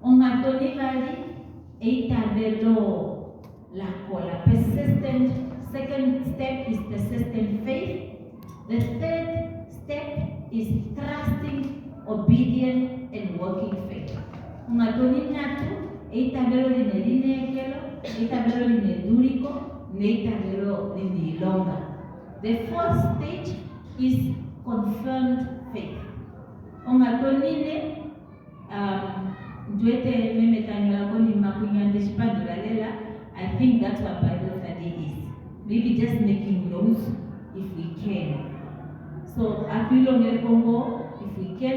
Ongatonivali, Eitavelo Lakola. Persistent, second step is persistent faith. The third step is trusting, obedient, and working faith. Ongatonivali, Eitavelo Linelinekelo, Eitavelo Lineduriko, Neitavelo Linilonga. The fourth stage is confirmed faith. Ongatonine, I think that's what Bible study is. Maybe just making notes if we can. So, if we can,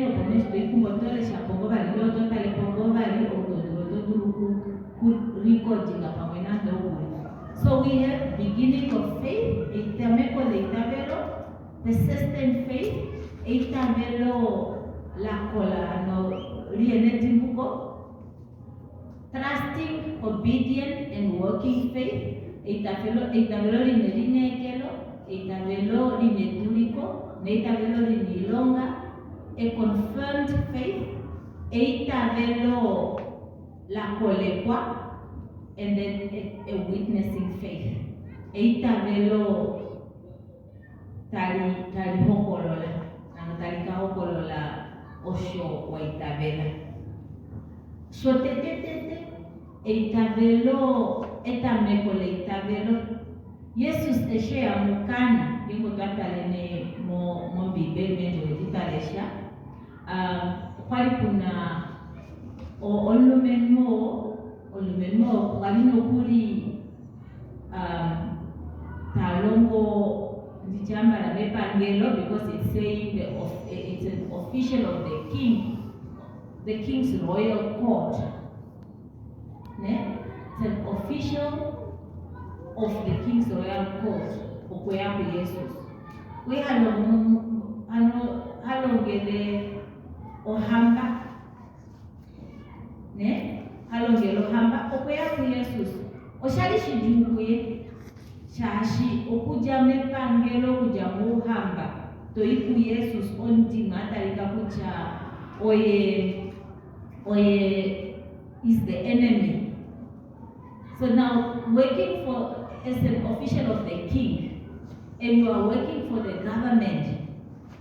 so we have beginning of faith, persistent faith, trusting, obedient, and working faith, a confirmed faith, and then a witnessing faith. Tali hokolola osho wa itabela. So Eitavelo etamekole Eitavelo Jesus teshea mukana bingo twatalene mo bibele ndio titalesha kwali kuna olumenmo walino kuli talongo ndichamba la mepangelo because it's saying it's an official of the king's royal court. It's an official of the king's royal court. Okweyaku Jesus. We halongele ohamba. Halongele ohamba. Okweyaku Jesus. Oshalishi jukuye. Shashi okuja mepangelo kuja muhamba. Toiku Jesus onti matalika kucha oye is the enemy. So now, working as an official of the king, and you are working for the government,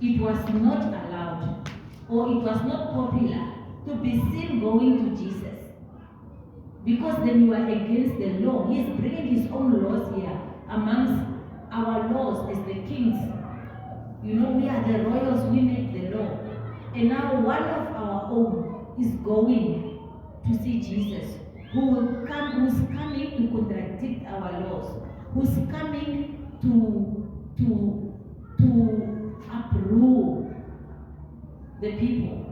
it was not allowed, or it was not popular to be seen going to Jesus. Because then you are against the law. He's bringing his own laws here amongst our laws as the kings. You know, we are the royals, we make the law. And now one of our own is going to see Jesus, who's coming to contradict our laws, who's coming to uproot the people.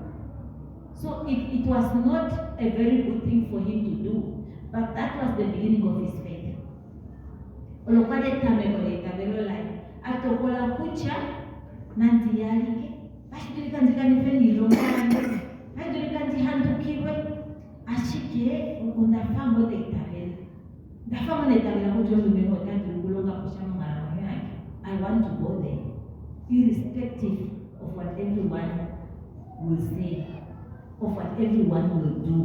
So it was not a very good thing for him to do, but that was the beginning of his faith. Olokale tamegole tabelo lai atokola kucha nanti yalike bashirika ndikani feni lomani hajurika ndihandukiwe ashike undafango de tabela ndafango de tabela kujongo meno tantu kulonga kushama mara yake. I want to go there irrespective of what everyone will say, of what everyone will do.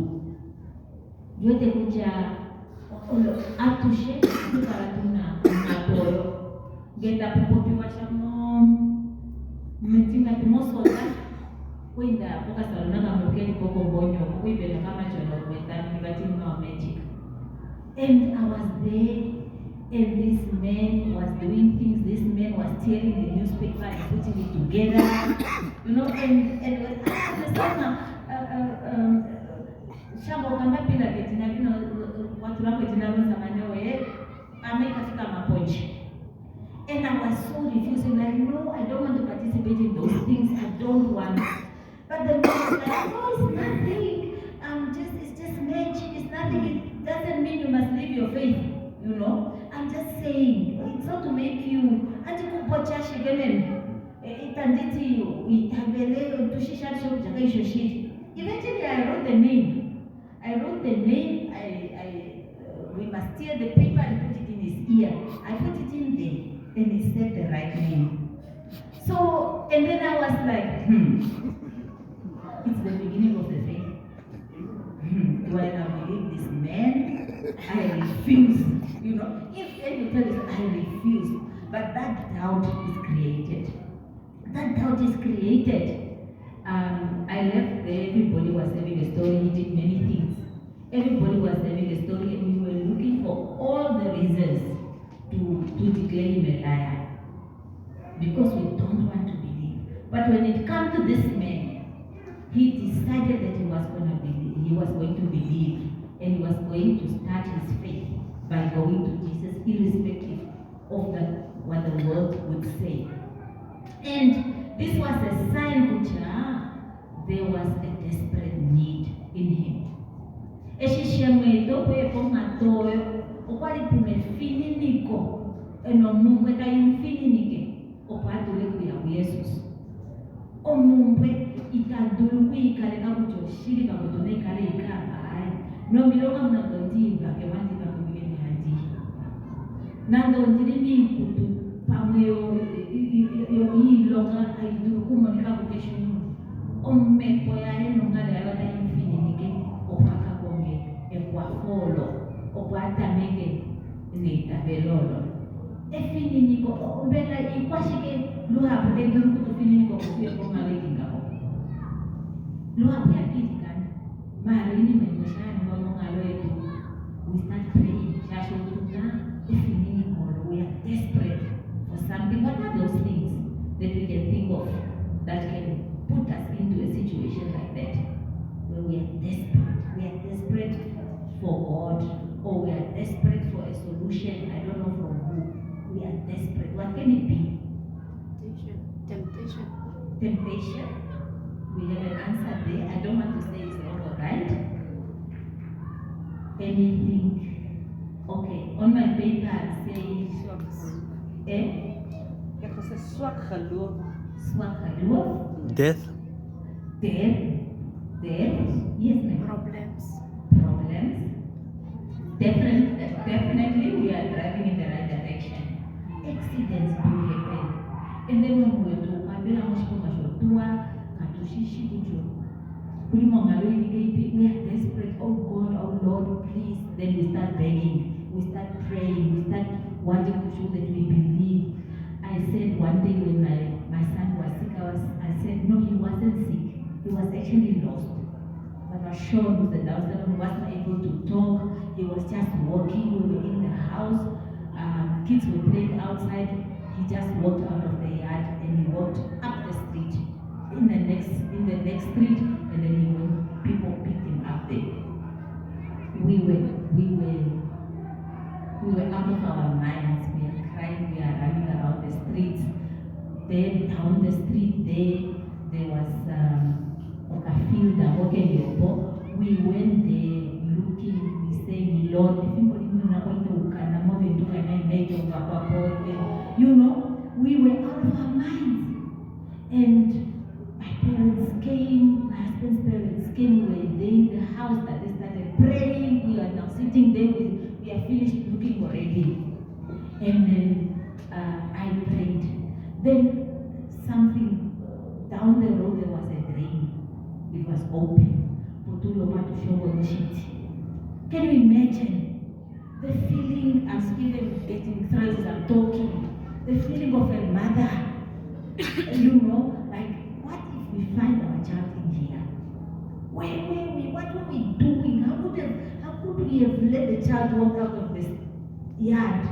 Yote kucha atushe tukaratuna matoyo genda popopi wachamo metinga pimosoda kwenda poka salona mukeni koko bonyo kuibela kama chono kwetani batini no magic. And I was there, and this man was doing things. This man was tearing the newspaper and putting it together, you know. And Shambo kamba pila ketina lino watu wako ketina lino samanyowe amekafika maponchi. And I was so refusing, like, no, I don't want to participate in those things. I don't want. But the man was like, no, it's nothing. It's just magic. It's nothing. It doesn't mean you must leave your faith. You know. I'm just saying, it's not to make you. Eventually, I wrote the name. We must tear the paper and put it in his ear. I put it in there, and he said the right name. So, and then I was like, it's the beginning of the faith. I refuse. You know, if any tell us I refuse, but that doubt is created. That doubt is created. I left there, everybody was having a story, he did many things. Everybody was having a story, and we were looking for all the reasons to declare him a liar. Because we don't want to believe. But when it comes to this man, he decided that he was going to believe, and he was going to start his faith by going to Jesus, irrespective of what the world would say. And this was a sign that there was a desperate need in him. Eshishemweto kwepongatooyo okwalipima efininiko enomumbwe kayimfininike okwatule kuya ku Yesus. Omumbwe ikadulu kuyikaleka kuti oshirika kuti onaikale ikamba hayi nomiloka munandondiimba kewandiva kumikeni handi nandondiri mikutu pamwe yoyilonga aidulu kumonika kukeshunu ommepo yaye nongale yabata infininike okwaka konge ekwafolo okwatameke neitabelolo efininiko mbela ikwashike luhapu tendulu kutufininiko kusuye kongalekingako luhapu yapitikana marini mengoshani wamongalo yetu we start praying shashotuta efininiko we are desperate for something. What are those things that we can think of that can put us into a situation like that where we are desperate for God, or we are desperate for a solution, I don't know from who. We are desperate. What can it be? Temptation. We have an answer there. I don't want to say it's wrong or right. Anything. Okay, on my paper I say swak geloof. Death. Yes, ma'am. Problems. Definitely we are driving in the right direction. Accidents do happen. And then when we do, I feel we are desperate. Oh God, oh Lord, please. Then we start begging, we start praying, we start wanting to show that we believe. I said one day when my son was sick, I said, no, he wasn't sick. He was actually lost. But I was shown the downstairs, he wasn't able to talk. He was just walking. We were in the house. Kids were playing outside. He just walked out of the yard and he walked up the street. In the next street, and then people picked him up there. We were out of our minds. We are crying. We are running around the streets. Then down the street there was a field that walking. We went there looking. We saying, Lord, if anybody we were out of our minds. And my parents came, my husband's parents came, we were there in the house that they started praying. We are now sitting there, we are finished looking already. And then I prayed. Then something down the road, there was a drain. It was open. Can you imagine the feeling? I'm still getting thrills as I'm talking. The feeling of a mother, like, what if we find our child in here? Where were we? What were we doing? How could we have let the child walk out of this yard?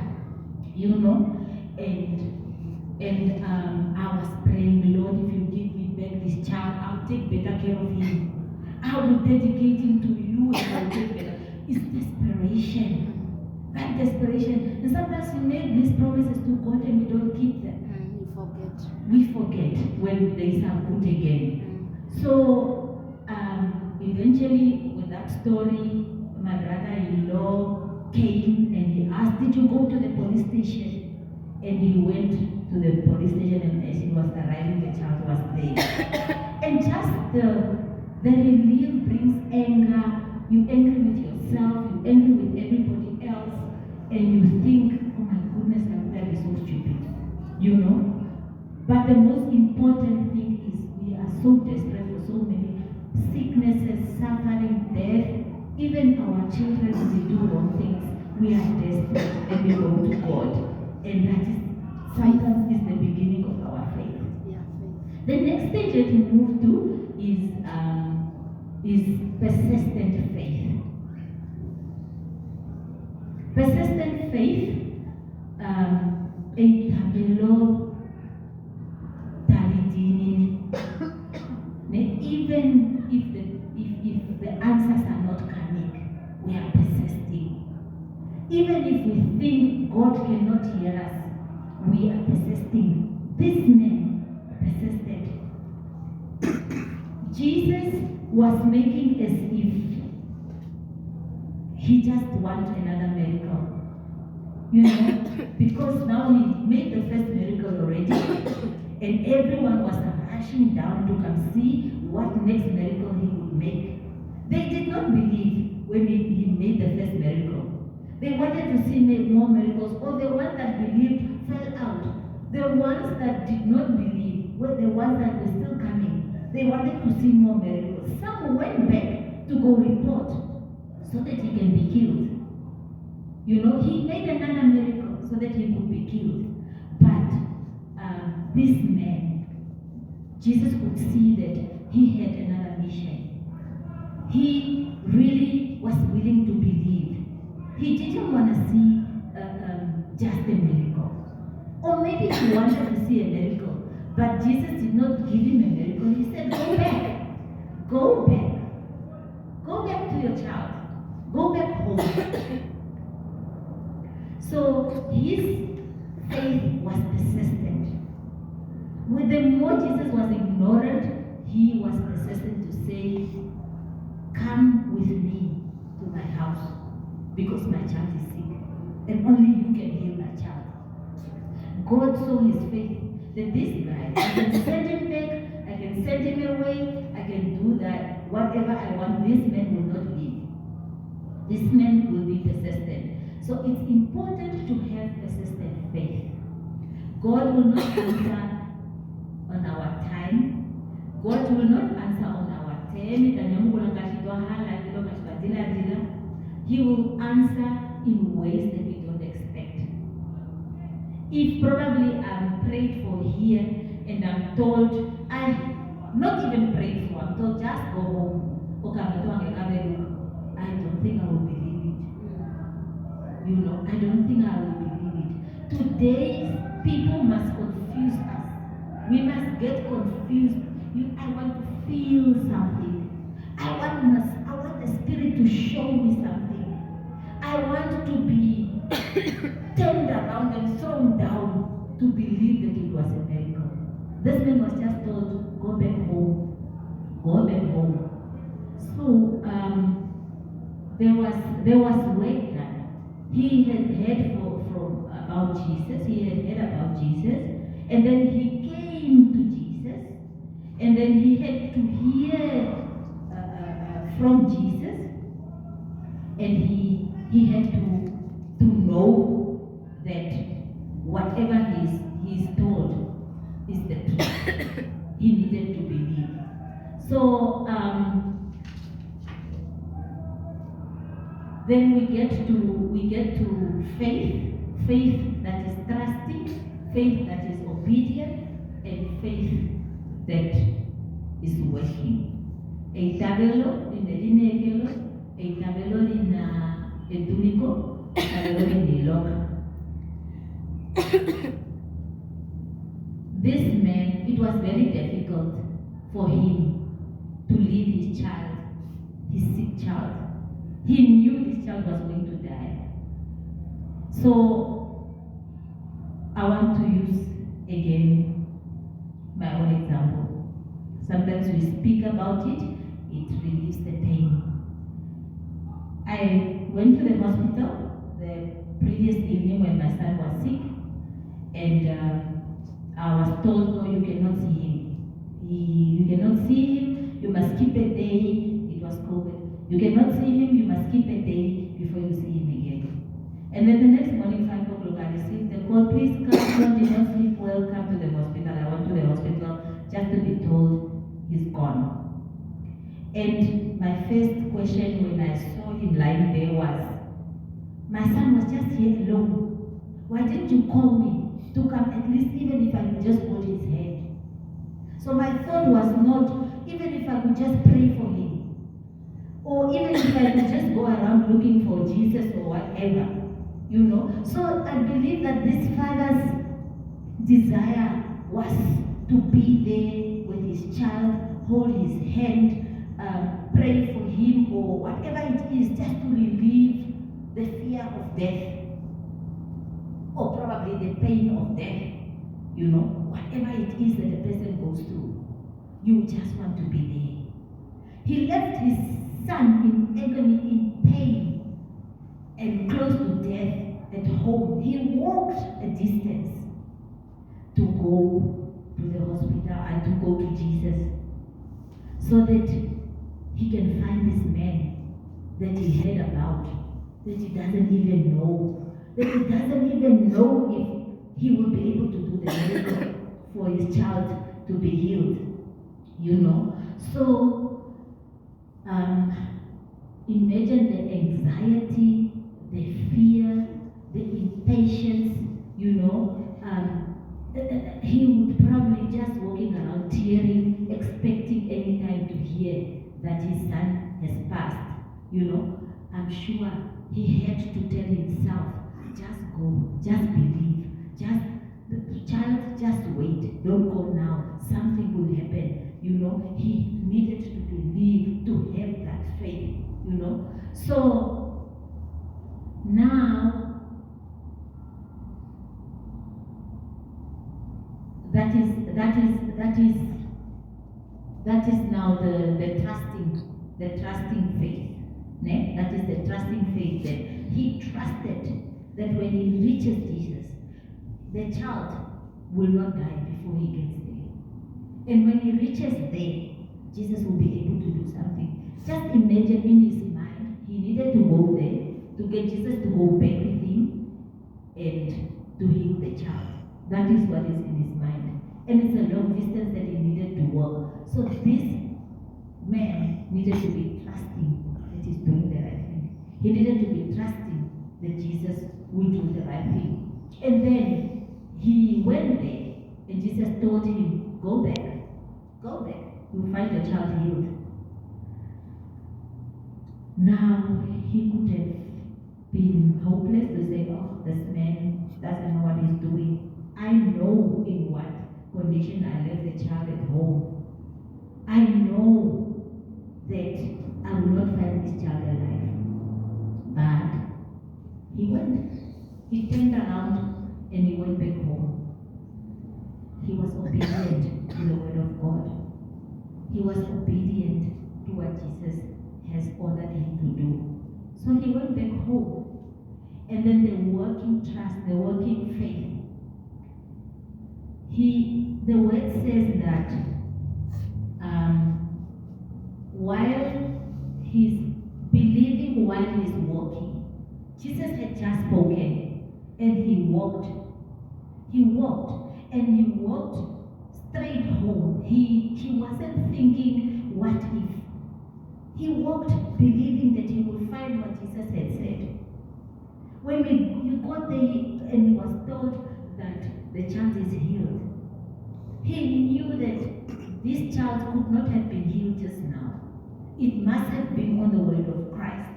And I was praying, Lord, if you give me back this child, I'll take better care of him. I will dedicate him to you and I'll take better. It's desperation. That desperation. And sometimes we make these promises to God and we don't keep them. We forget when they are good again. So eventually, with that story, my brother-in-law came and he asked, did you go to the police station? And he went to the police station, and as he was arriving, the child was there. And just the relief brings anger. You're angry with yourself, you're angry with everybody else, and you think, oh my goodness, I would have been so stupid. But the most important thing is we are so desperate for so many sicknesses, suffering, death. even our children, when they do wrong things, we are desperate and we go to God. And that is sometimes is the beginning of our faith. Yeah, faith. The next stage that we move to is persistent faith. Persistent faith, Itembu, even if the answers are not coming, we are persisting. Even if we think God cannot hear us, we are persisting. This man persisted. Jesus was making as if he just wants another miracle. You know, because now he made the first miracle already, and everyone was rushing down to come see what next miracle he would make. They did not believe when he made the first miracle. They wanted to see more miracles, or the ones that believed fell out. The ones that did not believe were the ones that were still coming. They wanted to see more miracles. Some went back to go report so that he can be killed. You know, he made another miracle so that he could be killed. But this man, Jesus could see that he had another mission. He really was willing to believe. He didn't want to see just a miracle. Or maybe he wanted to see a miracle, but Jesus did not give him a miracle. He said, go back. Go back. Go back to your child. Go back home. So his faith was persistent. With the more Jesus was ignored, he was persistent to say, come with me to my house because my child is sick and only you can heal my child. God saw his faith that this guy, I can send him back, I can send him away, I can do that. Whatever I want, this man will not leave. This man will be persistent. So it's important to have persistent faith. God will not answer on our time. God will not answer on our term. He will answer in ways that we don't expect. If probably I'm prayed for here and I'm told, I'm not even prayed for, I'm told just go home. I don't think I will believe it. You know, I don't think I will believe it. Today's people must confuse us. We must get confused. I want to feel something. I want the Spirit to show me something. I want to be turned around and thrown down to believe that it was a miracle. This man was just told, go back home. Go back home. So there was work done. He had heard about Jesus. He had heard about Jesus. And then he came to Jesus. And then he had to hear from Jesus. And he had to know that whatever he's told is the truth. He needed to believe. So then we get to faith that is trusting, faith that is obedient, and faith that is working. Eitabelo in eitabelo in edunico, eitabelo in iloka. This man, it was very difficult for him to leave his child, his sick child. He knew this child was going to die. So I want to use again my own example. Sometimes we speak about it, it relieves the pain. I went to the hospital the previous evening when my son was sick, and I was told, no, you cannot see him. You cannot see him, you must keep a day. It was COVID. You cannot see him, you must keep a day before you see him again. And then the next morning, 5 o'clock, I received the call, please come, did not sleep well, come to the hospital. I went to the hospital just to be told he's gone. And my first question when I saw him lying there was, my son was just here alone. Why didn't you call me to come at least, even if I could just hold his hand? So my thought was not, even if I could just pray for him, or even if I could just go around looking for Jesus or whatever, you know. So I believe that this father's desire was to be there with his child, hold his hand, pray for him, or whatever it is, just to relieve the fear of death, or probably the pain of death, you know, whatever it is that the person goes through, you just want to be there. He left his son in agony, in pain, and close to death at home. He walked a distance to go to the hospital and to go to Jesus, so that he can find this man that he heard about, that he doesn't even know, that he doesn't even know if he will be able to do the miracle for his child to be healed, you know. So imagine the anxiety, the fear, the impatience, you know. He would probably just walking around tearing, expecting any time to hear that his son has passed, you know. I'm sure he had to tell himself, just go, just believe, just, the child, just wait, don't go now, something will happen, you know. He needed to believe, to have that faith, you know. So now, that is now the trusting faith. Ne? That is the trusting faith that he trusted that when he reaches Jesus, the child will not die before he gets there. And when he reaches there, Jesus will be able to do something. Just imagine in his mind, he needed to go there to get Jesus to go back with him and to heal the child. That is what is in his mind. And it's a long distance that he needed to walk. So this man needed to be trusting that he's doing the right thing. He needed to be trusting that Jesus will do the right thing. And then he went there and Jesus told him, go back, you'll find your child healed. Now he could have been hopeless to say, oh, this man doesn't know what he's doing. I know in what condition I left the child at home. I know that I will not find this child alive. But he went. He turned around and he went back home. He was obedient to the word of God. He was obedient to what Jesus has ordered him to do. So he went back home. And then the working trust, the working faith. The word says that while he's believing, while he's walking, Jesus had just spoken, and he walked. He walked, and he walked straight home. He wasn't thinking, what if? He walked believing that he would find what Jesus had said. When he got there and he was told that the child is healed, he knew that this child could not have been healed just now. It must have been on the word of Christ.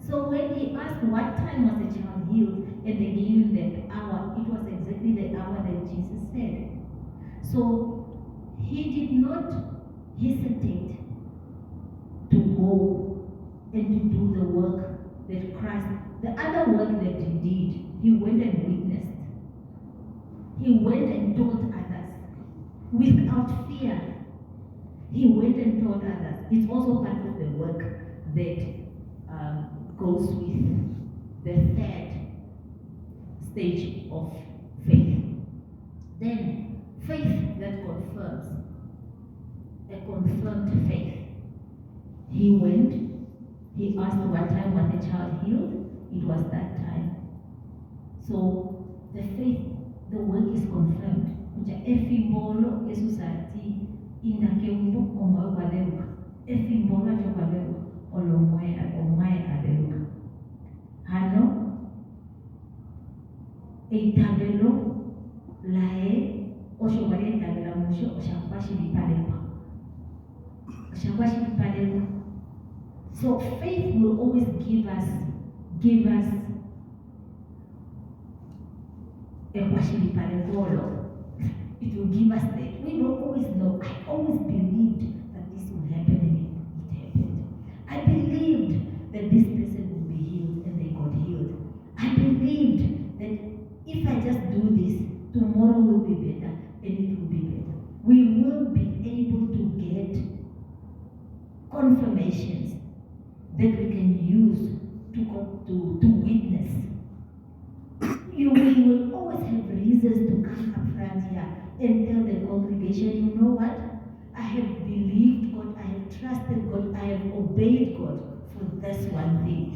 So when he asked what time was the child healed, and they gave him that hour, it was exactly the hour that Jesus said. So he did not hesitate to go and to do the work that Christ, the other work that he did, he went and witnessed. He went and told others without fear. He went and told others. It's also part of the work that goes with the third stage of faith. Then, faith that confirms, a confirmed faith. He went, he asked what time was the child healed, it was that time. So, the faith, the work is confirmed. Efimbolo esusati inakeupo omoyo kwalewa. Efimbolo ajokwalewa olomoya. Itabelo lae oshobari itabela musho oshakwashi lipalekwa. Oshakwashi lipalekwa. So faith will always give us a kwashi lipalekolo. It will give us that. We will always know. I always believed that this will happen and it happened. I believed that this person will be healed and they got healed. I believed that if I just do this, tomorrow will be better and it will be better. We will be able to get confirmations that we can use to witness. We will always have reasons to come up front here and tell the congregation, you know what? I have believed God, I have trusted God, I have obeyed God for this one thing.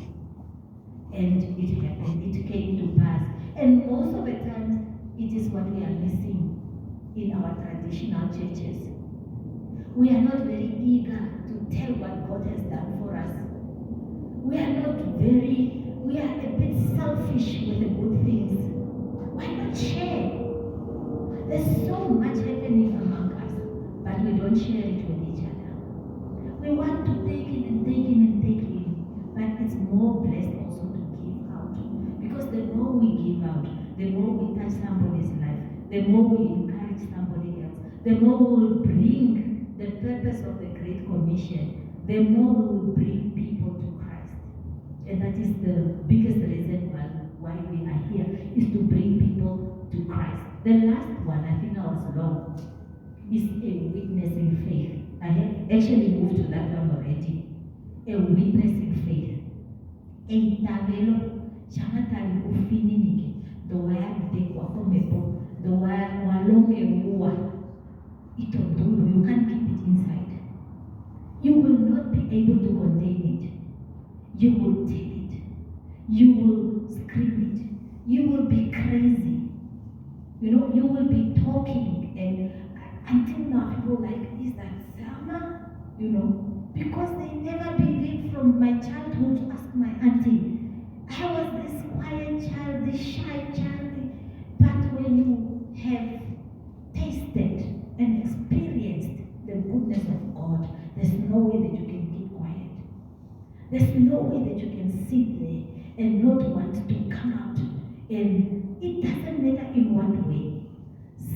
And it happened, it came to pass. And most of the times, it is what we are missing in our traditional churches. We are not very eager to tell what God has done for us. We are a bit selfish with the good things. Why not share? There's so much happening among us, but we don't share it with each other. We want to take in and take in and take in, but it's more blessed also to give out. Because the more we give out, the more we touch somebody's life, the more we encourage somebody else, the more we will bring the purpose of the Great Commission, the more we will bring people to Christ. And that is the biggest reason why we are here, is to bring people to Christ. The last one, I think I was long, is a witnessing faith. I have actually moved to that one already. A witnessing faith. Eitabelo, shamatari ufininike, the wire de wakomepo, the wire walonge mua. Itodulu, you can't keep it inside. You will not be able to contain it. You will tell it. You will scream it. You will be crazy. You will be talking, and until now people are like, is that Selma? Because they never believed from my childhood to ask my auntie. I was this quiet child, this shy child. But when you have tasted and experienced the goodness of God, there's no way that you can keep quiet. There's no way that you can sit there and not want to come out. And it doesn't matter in what way.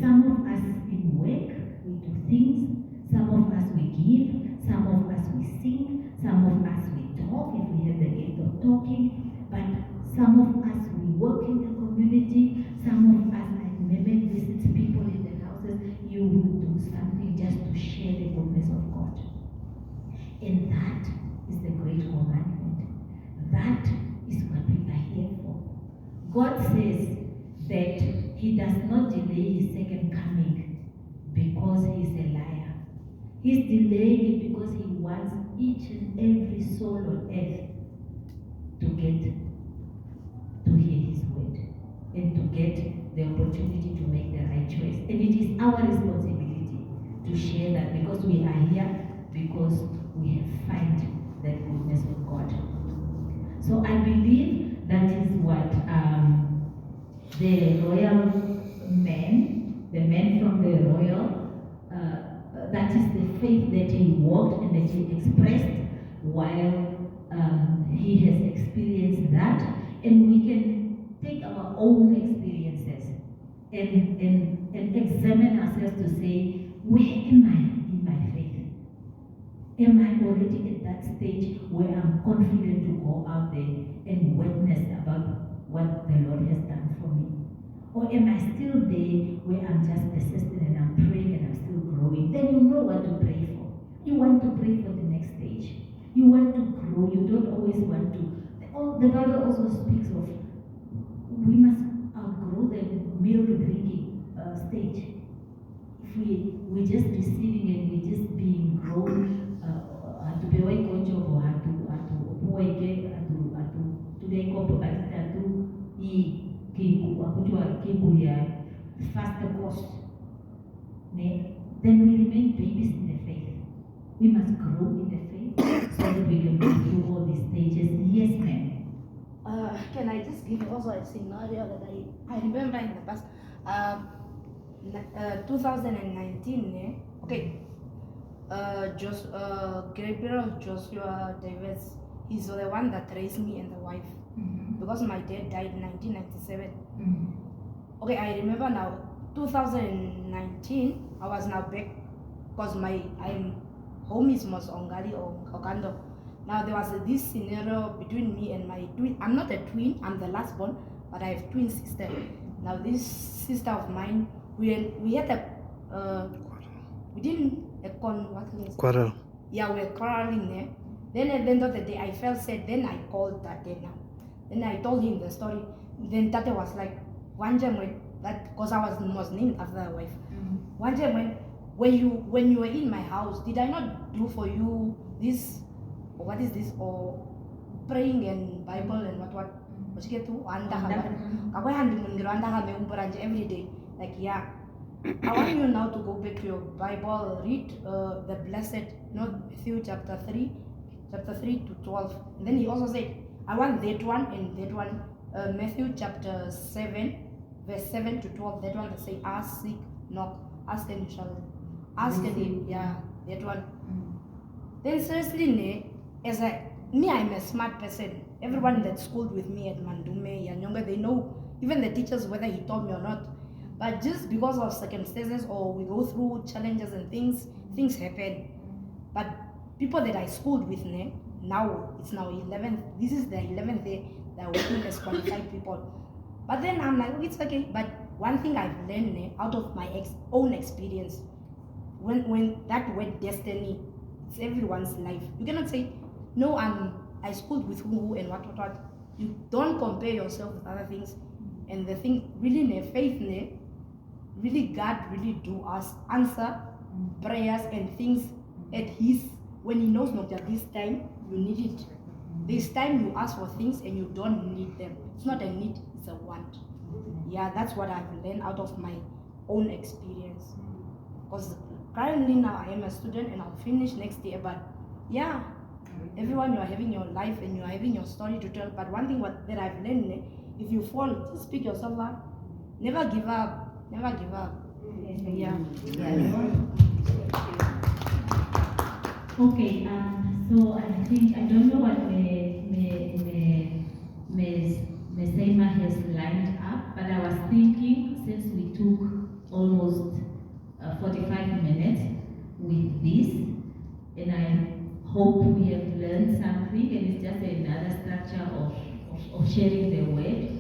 Some of us in work, we do things. Some of us we give. Some of us we sing. Some of us we talk if we have the gift of talking. But some of us we work in the community. Some of us, like maybe visit people in their houses. You will do something just to share the goodness of God. And that is the great commandment. That is what we are here for. God says that he does not delay his second coming because he's a liar. He's delaying it because he wants each and every soul on earth to get to hear his word and to get the opportunity to make the right choice. And it is our responsibility to share that, because we are here because we have found the goodness of God. So I believe that is what the royal man, the man from the royal, that is the faith that he walked and that he expressed while he has experienced that. And we can take our own experiences and examine ourselves to say, where am I in my faith? Am I already at that stage where I'm confident to go out there and witness about what the Lord has done for me? Or am I still there where I'm just persistent and I'm praying and I'm still growing? Then you know what to pray for. You want to pray for the next stage. You want to grow. You don't always want to. The Bible also speaks of we must outgrow the milk drinking stage. If we're just receiving and we're just being grown, faster cost, then we remain babies in the faith. We must grow in the faith so that we can go through all these stages. Yes, ma'am. can I just give you also a scenario that I remember in the past? 2019, okay. Gabriel Joshua Davis, he's the one that raised me and the wife. Because my dad died in 1997. Okay, I remember now, 2019, I was now back because I'm home is Mosongali or Kokando. Now there was this scenario between me and my twin. I'm not a twin, I'm the last born, but I have twin sister. Now this sister of mine, we had a we didn't what is it? Quarrel. Yeah, we were quarreling there. Then at the end of the day, I felt sad. Then I called Tate now. Then I told him the story. Then Tate was like, one time when that, because I was named after a wife. One time when you were in my house, did I not do for you this, or what is this, or praying and Bible and what? Every day. Like, yeah. I want you now to go back to your Bible, read the blessed, Matthew chapter 3 to 12. And then he also said, I want that one and that one, Matthew chapter 7, verse 7 to 12, that one that say, ask, seek, knock, ask and you shall, ask and you, yeah, that one. Then seriously, I'm a smart person. Everyone that schooled with me at Mandume, Yanyonga, they know, even the teachers, whether he taught me or not. But just because of circumstances or we go through challenges and things happen. But people that I schooled with now, it's now 11th, this is the 11th day that we're working as qualified people. But then I'm like, it's okay. But one thing I've learned out of my own experience, when that word destiny, it's everyone's life. You cannot say, no, I schooled with who and what. You don't compare yourself with other things. And the thing, really, faith, really God really do us answer prayers and things at when he knows not that this time you need it. This time you ask for things and you don't need them. It's not a need, it's a want. Yeah, that's what I've learned out of my own experience. Because currently now I am a student and I'll finish next year, but yeah, everyone, you are having your life and you are having your story to tell. But one thing that I've learned, if you fall, just pick yourself up. Never give up. Never give up. Yeah. Okay, so I think, I don't know what Ms. Selma has lined up, but I was thinking, since we took almost 45 minutes with this, and I hope we have learned something, and it's just another structure of sharing the word.